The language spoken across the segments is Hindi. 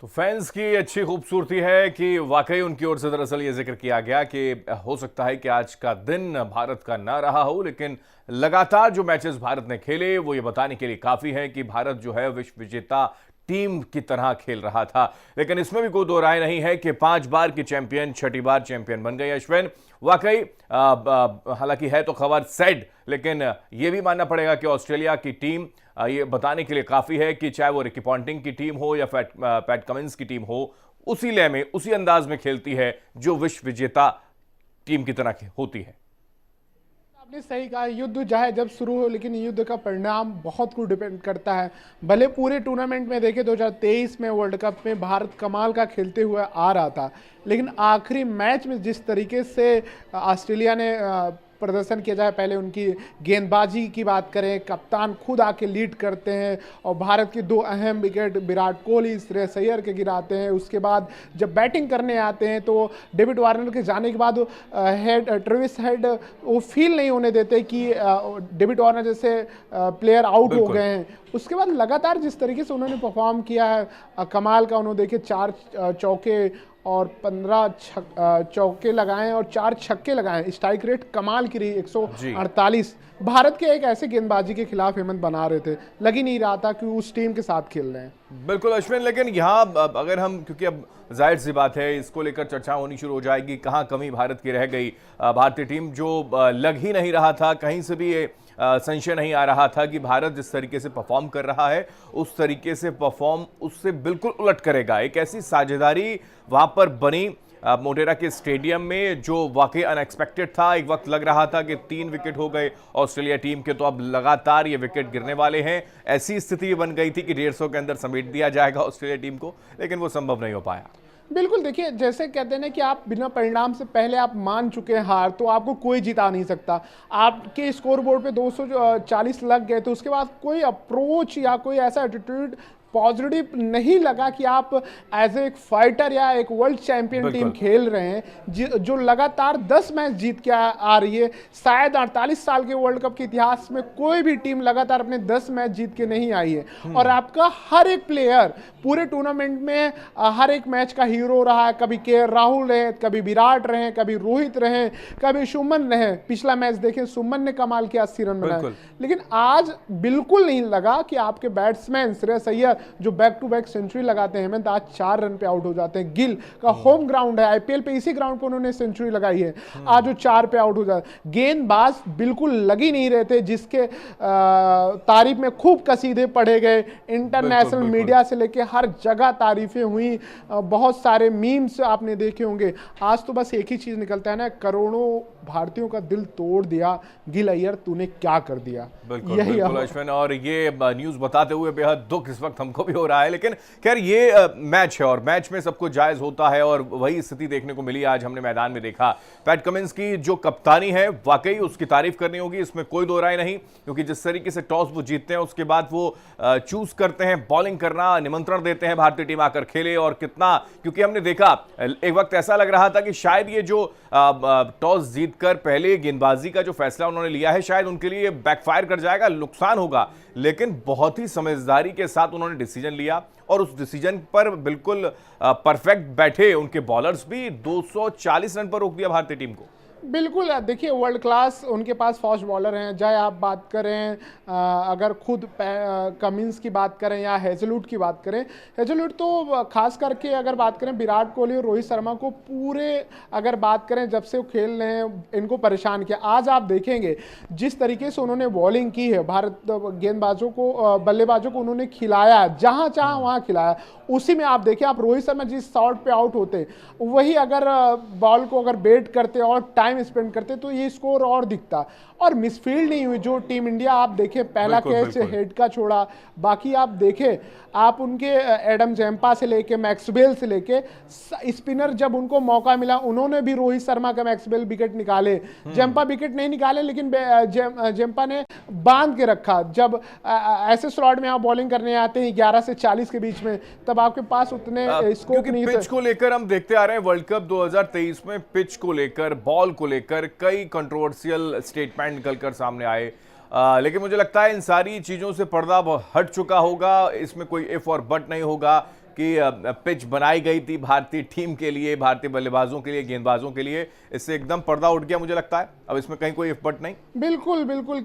तो फैंस की अच्छी खूबसूरती है कि वाकई उनकी ओर से दरअसल ये जिक्र किया गया कि हो सकता है कि आज का दिन भारत का ना रहा हो, लेकिन लगातार जो मैचेस भारत ने खेले वो ये बताने के लिए काफी है कि भारत जो है विश्व विजेता टीम की तरह खेल रहा था। लेकिन इसमें भी कोई दो राय नहीं है कि 5 बार की चैंपियन छठी बार चैंपियन बन गई अश्विन। वाकई हालांकि है तो खबर सैड, लेकिन यह भी मानना पड़ेगा कि ऑस्ट्रेलिया की टीम ये बताने के लिए काफी है कि चाहे वो रिकी पॉन्टिंग की टीम हो या पैट कमिंस की टीम हो, उसी लय में उसी अंदाज में खेलती है जो विश्व विजेता टीम की तरह होती है। आपने सही कहा, युद्ध चाहे जब शुरू हो, लेकिन युद्ध का परिणाम बहुत कुछ डिपेंड करता है। भले पूरे टूर्नामेंट में देखे 2023 में वर्ल्ड कप में भारत कमाल का खेलते हुए आ रहा था, लेकिन आखिरी मैच में जिस तरीके से ऑस्ट्रेलिया ने प्रदर्शन किया जाए, पहले उनकी गेंदबाजी की बात करें, कप्तान खुद आके लीड करते हैं और भारत की 2 अहम विकेट विराट कोहली, श्रेयस अय्यर के गिराते हैं। उसके बाद जब बैटिंग करने आते हैं तो डेविड वार्नर के जाने के बाद ट्रेविस हेड वो फील नहीं होने देते कि डेविड वार्नर जैसे प्लेयर आउट हो गए हैं। उसके बाद लगातार जिस तरीके से उन्होंने परफॉर्म किया है, कमाल का, उन्होंने देखे 4 चौके और 15 चौके लगाए और 4 छक्के लगाए। स्ट्राइक रेट कमाल की रही 148। भारत के एक ऐसे गेंदबाजी के खिलाफ हेमंत बना रहे थे, लग ही नहीं रहा था कि उस टीम के साथ खेल रहे हैं। बिल्कुल अश्विन, लेकिन यहाँ अगर हम, क्योंकि अब जाहिर सी बात है इसको लेकर चर्चा होनी शुरू हो जाएगी, कहाँ कमी भारत की रह गई। भारतीय टीम जो लग ही नहीं रहा था, कहीं से भी ये संशय नहीं आ रहा था कि भारत जिस तरीके से परफॉर्म कर रहा है उस तरीके से परफॉर्म उससे बिल्कुल उलट करेगा। एक ऐसी साझेदारी वहां पर बनी मोटेरा के स्टेडियम में जो वाकई अनएक्सपेक्टेड था। एक वक्त लग रहा था कि 3 विकेट हो गए ऑस्ट्रेलिया टीम के, तो अब लगातार ये विकेट गिरने वाले हैं। ऐसी स्थिति बन गई थी कि 150 के अंदर समेट दिया जाएगा ऑस्ट्रेलिया टीम को, लेकिन वो संभव नहीं हो पाया। बिल्कुल, देखिए जैसे कहते हैं ना कि आप बिना परिणाम से पहले आप मान चुके हैं हार, तो आपको कोई जिता नहीं सकता। आपके स्कोर बोर्ड पे 240 लग गए, तो उसके बाद कोई अप्रोच या कोई ऐसा एटीट्यूड पॉजिटिव नहीं लगा कि आप एज ए फाइटर या एक वर्ल्ड चैंपियन टीम खेल रहे हैं जो लगातार 10 मैच जीत के आ रही है। शायद 48 साल के वर्ल्ड कप के इतिहास में कोई भी टीम लगातार अपने 10 मैच जीत के नहीं आई है। और आपका हर एक प्लेयर पूरे टूर्नामेंट में हर एक मैच का हीरो रहा है। कभी के राहुल रहे, कभी विराट रहे, कभी रोहित रहे, कभी सुमन रहे। पिछला मैच देखें, सुमन ने कमाल के 80 रन बनाए। लेकिन आज बिल्कुल नहीं लगा कि आपके बैट्समैन श्रेयस अय्यर जो बैक टू बैक सेंचुरी लगाते हैं, हेमंत आज 4 रन पे आउट हो जाते हैं। गिल का होम ग्राउंड है, आईपीएल पे इसी ग्राउंड पे उन्होंने सेंचुरी लगाई है, आज वो 4 पे आउट हो जाते हैं। गेंदबाज बिल्कुल लग ही नहीं रहे थे, जिसके तारीफ में खूब कसीदे पढ़े गए। इंटरनेशनल मीडिया से लेके हर जगह तारीफें हुई, बहुत सारे मीम्स आपने देखे होंगे। आज तो बस एक ही चीज निकलता है ना, करोड़ों भारतीयों का दिल तोड़ दिया गिल अय्यर, तूने क्या कर दिया। बिल्कुल बिल्कुल अश्विन, और ये न्यूज बताते हुए बेहद दुख इस वक्त हमको भी हो रहा है। लेकिन खैर ये मैच है और मैच में सब कुछ जायज होता है, और वही स्थिति देखने को मिली आज हमने मैदान में देखा। पैट कमिंस की जो कप्तानी है वाकई उसकी तारीफ करनी होगी, इसमें कोई दो राय नहीं, क्योंकि जिस तरीके से टॉस वो जीतते हैं उसके बाद वो चूज करते हैं बॉलिंग करना, निमंत्रण देते हैं भारतीय टीम आकर खेले। और कितना, क्योंकि हमने देखा एक वक्त ऐसा लग रहा था कि शायद ये जो टॉस जीतकर पहले गेंदबाजी का जो फैसला उन्होंने लिया है शायद उनके लिए बैकफायर कर जाएगा, नुकसान होगा, लेकिन बहुत ही समझदारी के साथ उन्होंने डिसीजन लिया और उस डिसीजन पर बिल्कुल परफेक्ट बैठे। उनके बॉलर्स भी 240 रन पर रोक दिया भारतीय टीम को। बिल्कुल, देखिए वर्ल्ड क्लास उनके पास फास्ट बॉलर हैं। चाहे आप बात करें अगर खुद कमिंस की बात करें या हेजलवुड की बात करें, हेजलवुड तो खास करके अगर बात करें विराट कोहली और रोहित शर्मा को पूरे अगर बात करें जब से वो खेल रहे हैं इनको परेशान किया। आज आप देखेंगे जिस तरीके से उन्होंने बॉलिंग की है, भारत गेंदबाजों को बल्लेबाजों को उन्होंने खिलाया, जहाँ चाहा वहाँ खिलाया। उसी में आप देखिए, आप रोहित शर्मा जिस शॉट पे आउट होते वही अगर बॉल को अगर बेट करते और टाइम स्पेंड करते तो ये स्कोर और दिखता। और मिसफील्ड नहीं हुई जो टीम इंडिया, आप देखें पहला कैच हेड का छोड़ा, बाकी आप देखें आप उनके एडम जैम्पा से लेके मैक्सवेल से लेके स्पिनर जब उनको मौका मिला उन्होंने भी रोहित शर्मा का मैक्सवेल विकेट निकाले। जैम्पा विकेट नहीं निकाले, लेकिन जैम्पा ने बांध के रखा। जब ऐसे स्लॉट में आप बॉलिंग करने आते हैं 11 से 40 के बीच में, तब आपके पास उतने स्कोप नहीं थे। पिच को लेकर हम देखते आ रहे हैं वर्ल्ड कप 2023 में, पिच को लेकर, बॉल को लेकर कई कंट्रोवर्शियल स्टेटमेंट निकलकर सामने आए। लेकिन मुझे लगता है इन सारी चीजों से पर्दा हट चुका होगा, इसमें कोई इफ और बट नहीं होगा। कि पिच बनाई गई थी भारतीय टीम के लिए, भारतीय बल्लेबाजों के लिए, गेंदबाजों के लिए, इससे एकदम पर्दा उठ गया मुझे लगता है। अब इसमें कहीं कोई इफर्ट नहीं। बिल्कुल बिल्कुल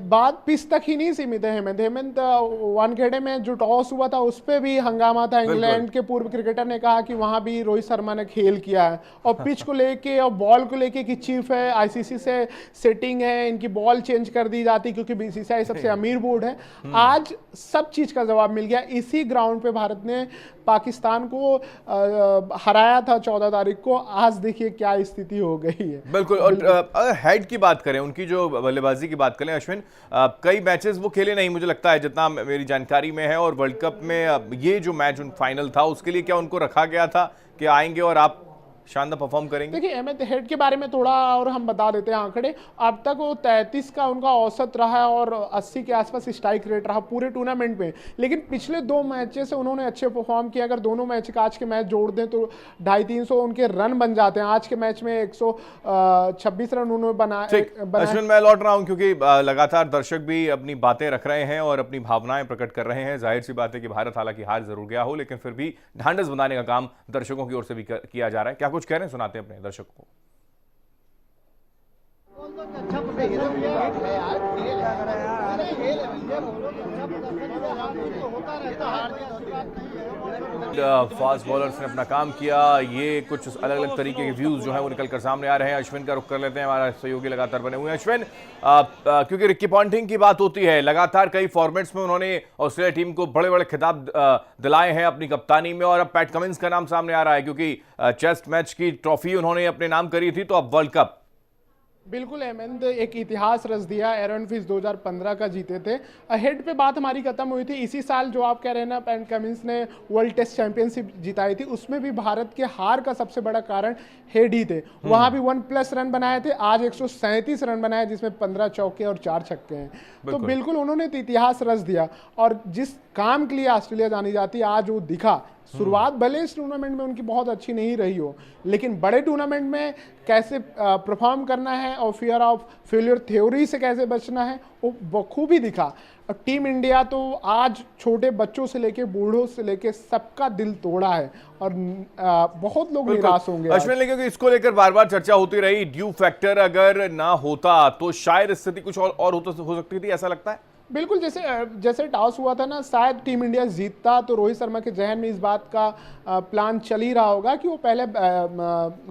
बात पिच तक ही नहीं सीमित है। हेमंत वानखेड़े में जो टॉस हुआ था उस पर भी हंगामा था। इंग्लैंड के पूर्व क्रिकेटर ने कहा कि वहां भी रोहित शर्मा ने खेल किया है, और पिच को लेके और बॉल को लेके कि चीफ है, आईसीसी से सेटिंग है, इनकी बॉल चेंज कर दी जाती क्योंकि बीसीसीआई सबसे अमीर बोर्ड है। आज सब चीज का जवाब मिल गया। इसी ग्राउंड पे भारत ने पाकिस्तान को हराया था 14 तारीख को। आज देखिए क्या स्थिति हो गई है। बिल्कुल। और हेड की बात करें, उनकी जो बल्लेबाजी की बात करें अश्विन, कई मैचेस वो खेले नहीं मुझे लगता है जितना मेरी जानकारी में है, और वर्ल्ड कप में ये जो मैच फाइनल था उसके लिए क्या उनको रखा गया था कि आएंगे और आप शानदार परफॉर्म करेंगे? देखिए अहमद, हेड के बारे में थोड़ा और हम बता देते हैं आंकड़े। अब तक वो 33 का उनका औसत रहा है और 80 के आसपास स्ट्राइक रेट रहा पूरे टूर्नामेंट में। लेकिन पिछले 2 मैचेस से उन्होंने अच्छे परफॉर्म किया। अगर दोनों मैच का आज के मैच जोड़ दें तो 250-300 उनके रन बन जाते हैं। आज के मैच में 126 रन उन्होंने बनाए। अश्विन, मैं लौट रहा हूं क्योंकि लगातार दर्शक भी अपनी बातें रख रहे हैं और अपनी भावनाएं प्रकट कर रहे हैं। जाहिर सी बात है कि भारत हालांकि हार जरूर गया हो, लेकिन फिर भी ढांढस बनाने का काम दर्शकों की ओर से भी किया जा रहा है। क्या कुछ कह रहे हैं, सुनाते हैं अपने दर्शकों को। फास्ट बॉलर्स ने अपना काम किया। ये कुछ अलग अलग तरीके के व्यूज जो है वो निकल कर सामने आ रहे हैं। अश्विन का रुख कर लेते हैं, हमारा सहयोगी लगातार बने हुए हैं। अश्विन, क्योंकि रिकी पॉन्टिंग की बात होती है, लगातार कई फॉर्मेट्स में उन्होंने ऑस्ट्रेलिया टीम को बड़े बड़े खिताब दिलाए हैं अपनी कप्तानी में, और अब पैट कमिंस का नाम सामने आ रहा है क्योंकि टेस्ट मैच की ट्रॉफी उन्होंने अपने नाम करी थी, तो अब वर्ल्ड कप। बिल्कुल अहमद, एक इतिहास रच दिया। एरन फिश 2015 का जीते थे। हेड पे बात हमारी खत्म हुई थी। इसी साल जो आप कह रहे हैं ना, पैट कमिंस ने वर्ल्ड टेस्ट चैंपियनशिप जिताई थी, उसमें भी भारत के हार का सबसे बड़ा कारण हेड ही थे। वहां भी 1+ रन बनाए थे। आज 137 रन बनाए, जिसमें 15 चौके और 4 छक्के हैं। तो बिल्कुल उन्होंने तो इतिहास रच दिया, और जिस काम के लिए ऑस्ट्रेलिया जानी जाती है आज वो दिखा। शुरुआत भले इस टूर्नामेंट में उनकी बहुत अच्छी नहीं रही हो, लेकिन बड़े टूर्नामेंट में कैसे परफॉर्म करना है और फियर ऑफ फेलियर थ्योरी से कैसे बचना है वो बखूबी दिखा। और टीम इंडिया तो आज छोटे बच्चों से लेके बूढ़ों से लेके सबका दिल तोड़ा है, और बहुत लोग निराश होंगे अश्विन। लेकिन इसको लेकर बार बार चर्चा होती रही, ड्यू फैक्टर अगर ना होता तो शायद स्थिति कुछ और हो सकती थी, ऐसा लगता है। बिल्कुल, जैसे टॉस हुआ था ना, शायद टीम इंडिया जीतता तो रोहित शर्मा के जहन में इस बात का प्लान चल ही रहा होगा कि वो पहले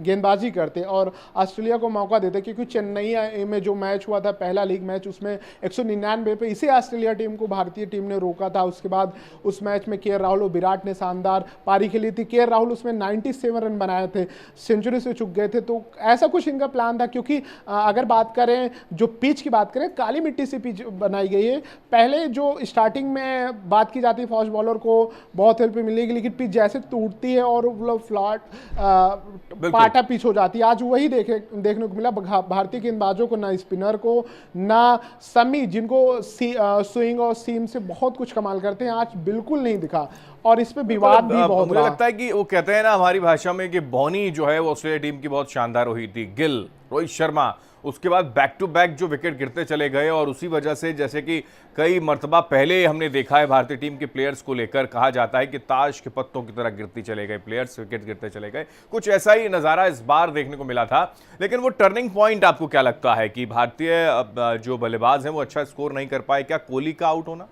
गेंदबाजी करते और ऑस्ट्रेलिया को मौका देते, क्योंकि चेन्नई में जो मैच हुआ था पहला लीग मैच, उसमें 199 पे इसी ऑस्ट्रेलिया टीम को भारतीय टीम ने रोका था। उसके बाद उस मैच में के राहुल और विराट ने शानदार पारी खेली थी। के राहुल उसमें 97 रन बनाए थे, सेंचुरी से चूक गए थे। तो ऐसा कुछ इनका प्लान था, क्योंकि अगर बात करें जो पिच की बात करें, काली मिट्टी से पिच बनाई गई है। पहले जो स्टार्टिंग में बात की जाती है फास्ट बॉलर को बहुत हेल्प मिलेगी, लेकिन पिच जैसे टूटती है और मतलब फ्लैट पाटा पिच हो जाती है। आज वही देखने को मिला। भारतीय गेंदबाजों को, ना स्पिनर को, ना समी, जिनको स्विंग और सीम से बहुत कुछ कमाल करते हैं, आज बिल्कुल नहीं दिखा। और इस पे विवाद भी बहुत मुझे लगता है कि वो कहते हैं ना हमारी भाषा में कि बॉनी जो है वो ऑस्ट्रेलिया टीम की बहुत शानदार हुई थी। गिल, रोहित शर्मा, उसके बाद बैक टू बैक जो विकेट गिरते चले गए, और उसी वजह से जैसे कि कई मर्तबा पहले हमने देखा है भारतीय टीम के प्लेयर्स को लेकर कहा जाता है कि ताश के पत्तों की तरह गिरती चले गए प्लेयर्स, विकेट गिरते चले गए। कुछ ऐसा ही नज़ारा इस बार देखने को मिला था। लेकिन वो टर्निंग पॉइंट आपको क्या लगता है कि भारतीय जो बल्लेबाज हैं वो अच्छा स्कोर नहीं कर पाए? क्या कोहली का आउट होना?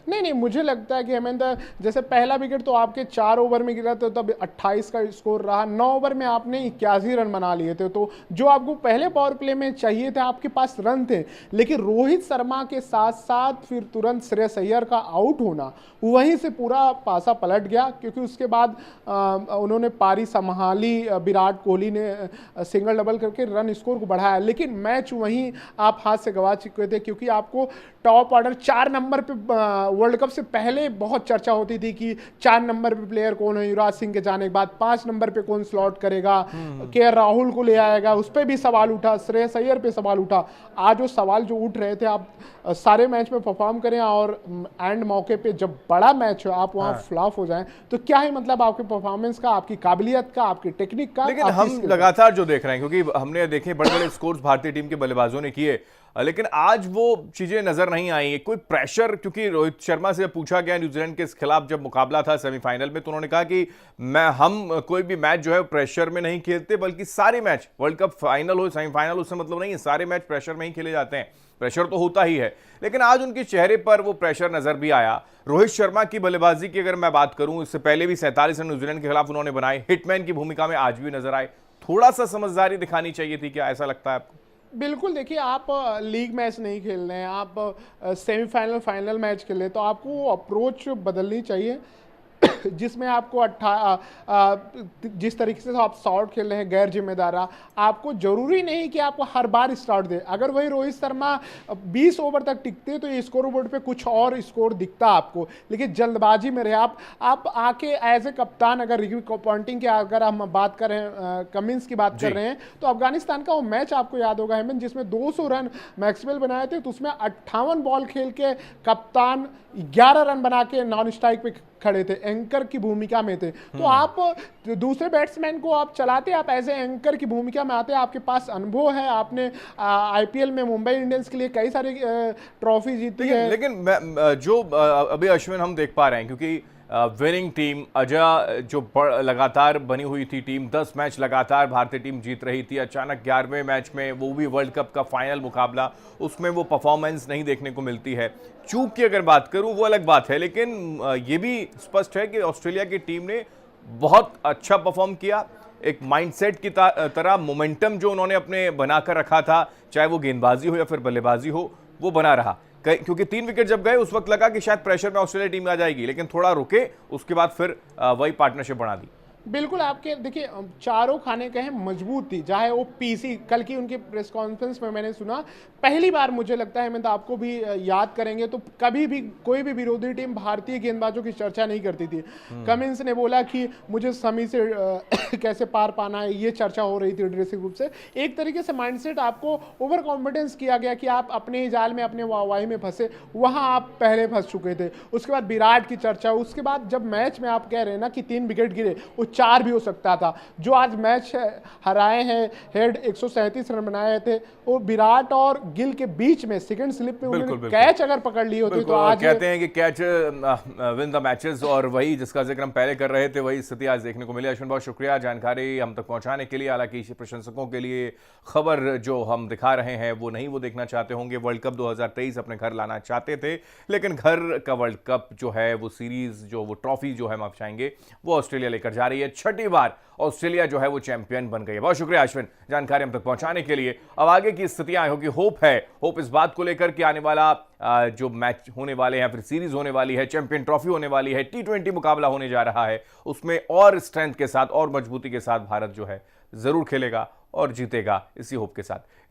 नहीं, मुझे लगता है कि हेमंत, जैसे पहला विकेट तो आपके 4 ओवर में गिरा था, तब 28 का स्कोर रहा। 9 ओवर में आपने 81 रन बना लिए थे। तो जो आपको पहले पावर प्ले में चाहिए थे, आपके पास रन थे। लेकिन रोहित शर्मा के साथ साथ फिर तुरंत श्रेयस अय्यर का आउट होना, वहीं से पूरा पासा पलट गया, क्योंकि उसके बाद उन्होंने पारी संभाली। विराट कोहली ने सिंगल डबल करके रन स्कोर को बढ़ाया, लेकिन मैच वहीं आप हाथ से गंवा चुके थे, क्योंकि आपको टॉप ऑर्डर 4 नंबर पे वर्ल्ड कप से पहले बहुत चर्चा होती थी कि 4 नंबर पे प्लेयर कौन है। युवराज सिंह के जाने के बाद 5 नंबर पे कौन स्लॉट करेगा, के राहुल को ले आएगा, उस पर भी सवाल उठा, श्रेयस अय्यर पे सवाल उठा। आज वो सवाल जो उठ रहे थे, आप सारे मैच में परफॉर्म करें और एंड मौके पे जब बड़ा मैच हो आप वहां फ्लॉप हो जाएं, तो क्या है मतलब आपके परफॉर्मेंस का, आपकी काबिलियत का, आपकी टेक्निक का। लेकिन हम लगातार जो देख रहे हैं, क्योंकि हमने देखे बड़े बड़े स्कोर्स भारतीय टीम के बल्लेबाजों ने किए, लेकिन आज वो चीजें नजर नहीं आई। कोई प्रेशर, क्योंकि रोहित शर्मा से पूछा गया न्यूजीलैंड के खिलाफ जब मुकाबला था सेमीफाइनल में, तो उन्होंने कहा कि हम कोई भी मैच जो है प्रेशर में नहीं खेलते, बल्कि सारे मैच, वर्ल्ड कप फाइनल हो सेमीफाइनल, उससे मतलब नहीं है, सारे मैच प्रेशर में ही खेले जाते हैं। प्रेशर तो होता ही है, लेकिन आज उनके चेहरे पर वो प्रेशर नजर भी आया। रोहित शर्मा की बल्लेबाजी की अगर मैं बात करूं, इससे पहले भी 47 रन न्यूजीलैंड के खिलाफ उन्होंने बनाए, हिटमैन की भूमिका में आज भी नजर आए। थोड़ा सा समझदारी दिखानी चाहिए थी क्या, ऐसा लगता है आपको? बिल्कुल, देखिए आप लीग मैच नहीं खेल रहे हैं, आप सेमीफाइनल फाइनल मैच खेल रहे हैं, तो आपको वो अप्रोच बदलनी चाहिए जिसमें आपको जिस तरीके से आप शॉट खेल रहे हैं गैर जिम्मेदारा, आपको जरूरी नहीं कि आपको हर बार स्टार्ट दे। अगर वही रोहित शर्मा 20 ओवर तक टिकते तो ये स्कोर बोर्ड पे कुछ और स्कोर दिखता आपको, लेकिन जल्दबाजी में रहे आप आके एज ए कप्तान, अगर रिव्यू पॉइंटिंग की अगर हम बात कर रहे हैं, कमिंस की बात कर रहे हैं, तो अफगानिस्तान का वो मैच आपको याद होगा हेमंत, जिसमें 200 रन मैक्सवेल बनाए थे, तो उसमें 58 बॉल खेल के कप्तान 11 रन बना के नॉन स्ट्राइक पे खड़े थे, एंकर की भूमिका में थे। तो आप दूसरे बैट्समैन को आप चलाते, आप एज ए एंकर की भूमिका में आते, आपके पास अनुभव है, आपने आईपीएल में मुंबई इंडियंस के लिए कई सारी ट्रॉफी जीती है। लेकिन जो अभी अश्विन हम देख पा रहे हैं, क्योंकि विनिंग टीम अजय जो लगातार बनी हुई थी टीम, 10 मैच लगातार भारतीय टीम जीत रही थी, अचानक 11वें मैच में, वो भी वर्ल्ड कप का फाइनल मुकाबला, उसमें वो परफॉर्मेंस नहीं देखने को मिलती है। चूक की अगर बात करूं वो अलग बात है, लेकिन ये भी स्पष्ट है कि ऑस्ट्रेलिया की टीम ने बहुत अच्छा परफॉर्म किया। एक माइंडसेट की तरह मोमेंटम जो उन्होंने अपने बनाकर रखा था, चाहे वो गेंदबाजी हो या फिर बल्लेबाजी हो, वो बना रहा। क्योंकि 3 विकेट जब गए उस वक्त लगा कि शायद प्रेशर में ऑस्ट्रेलिया टीम आ जाएगी, लेकिन थोड़ा रुके, उसके बाद फिर वही पार्टनरशिप बना दी। बिल्कुल, आपके देखिए चारों खाने कहें मजबूत थी, चाहे वो पीसी, कल की उनकी प्रेस कॉन्फ्रेंस में मैंने सुना, पहली बार मुझे लगता है, मैं तो आपको भी याद करेंगे तो कभी भी कोई भी विरोधी टीम भारतीय गेंदबाजों की चर्चा नहीं करती थी। कमिंस ने बोला कि मुझे समी से कैसे पार पाना है, ये चर्चा हो रही थी ड्रेसिंग रूम से। एक तरीके से माइंडसेट आपको ओवर कॉन्फिडेंस किया गया कि आप अपने जाल में, अपने वाहवाही में फंसे, वहां आप पहले फंस चुके थे। उसके बाद विराट की चर्चा, उसके बाद जब मैच में आप कह रहे हैं ना कि 3 विकेट गिरे, 4 भी हो सकता था। जो आज मैच हराए हैं, हेड 137 रन बनाए थे, वो विराट और गिल के बीच में सेकंड स्लिप में उन्होंने कैच अगर पकड़ ली होती तो आज कहते हैं कि कैच विन द मैचेस, और वही जिसका जिक्र हम पहले कर रहे थे, वही स्थिति आज देखने को मिली। अश्विन, बहुत शुक्रिया जानकारी हम तक पहुंचाने के लिए। हालांकि प्रशंसकों के लिए खबर जो हम दिखा रहे हैं वो नहीं वो देखना चाहते होंगे। वर्ल्ड कप 2023 अपने घर लाना चाहते थे, लेकिन घर का वर्ल्ड कप जो है, वो सीरीज जो, वो ट्रॉफी जो है हम आप चाहेंगे, वो ऑस्ट्रेलिया लेकर जा रही है। छठी बार ऑस्ट्रेलिया जो है वो चैंपियन बन गई है। बहुत शुक्रिया अश्विन जानकारी हम तक पहुंचाने के लिए। अब आगे की स्थितियां होगी, होप इस बात को लेकर कि आने वाला जो मैच होने वाले हैं, फिर सीरीज होने वाली है, चैंपियन ट्रॉफी होने वाली है, T20 मुकाबला होने जा रहा है, उसमें और स्ट्रेंथ के साथ और मजबूती के साथ भारत जो है जरूर खेलेगा और जीतेगा, इसी होप के साथ।